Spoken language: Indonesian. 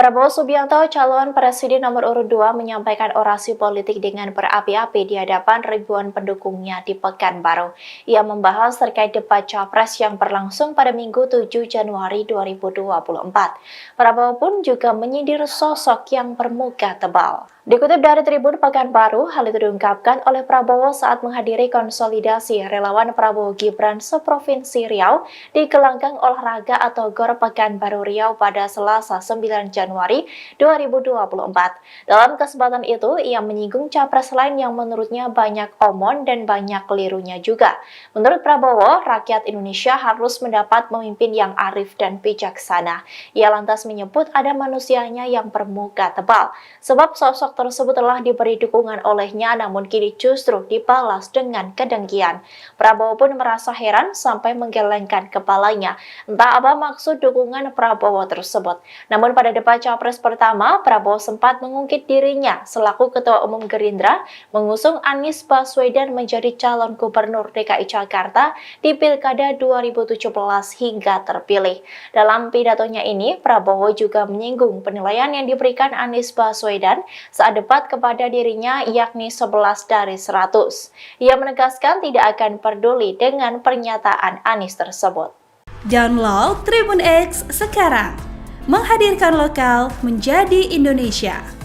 Prabowo Subianto, calon presiden nomor urut 2, menyampaikan orasi politik dengan berapi-api di hadapan ribuan pendukungnya di Pekanbaru. Ia membahas terkait debat Capres yang berlangsung pada Minggu 7 Januari 2024. Prabowo pun juga menyindir sosok yang bermuka tebal. Dikutip dari Tribun Pekanbaru, hal itu diungkapkan oleh Prabowo saat menghadiri konsolidasi relawan Prabowo Gibran seprovinsi Riau di gelanggang olahraga atau GOR Pekanbaru Riau pada Selasa 9 Januari 2024. Dalam kesempatan itu, ia menyinggung capres lain yang menurutnya banyak omon dan banyak kelirunya juga. Menurut Prabowo, rakyat Indonesia harus mendapat pemimpin yang arif dan bijaksana. Ia lantas menyebut ada manusianya yang bermuka tebal, sebab sosok tersebut telah diberi dukungan olehnya namun kini justru dibalas dengan kedengkian. Prabowo pun merasa heran sampai menggelengkan kepalanya. Entah apa maksud dukungan Prabowo tersebut. Namun pada debat Capres pertama, Prabowo sempat mengungkit dirinya selaku Ketua Umum Gerindra mengusung Anies Baswedan menjadi calon Gubernur DKI Jakarta di Pilkada 2017 hingga terpilih. Dalam pidatonya ini, Prabowo juga menyinggung penilaian yang diberikan Anies Baswedan saat debat kepada dirinya yakni 11 dari 100. Ia menegaskan tidak akan peduli dengan pernyataan Anies tersebut. Download Tribun X sekarang, menghadirkan lokal menjadi Indonesia.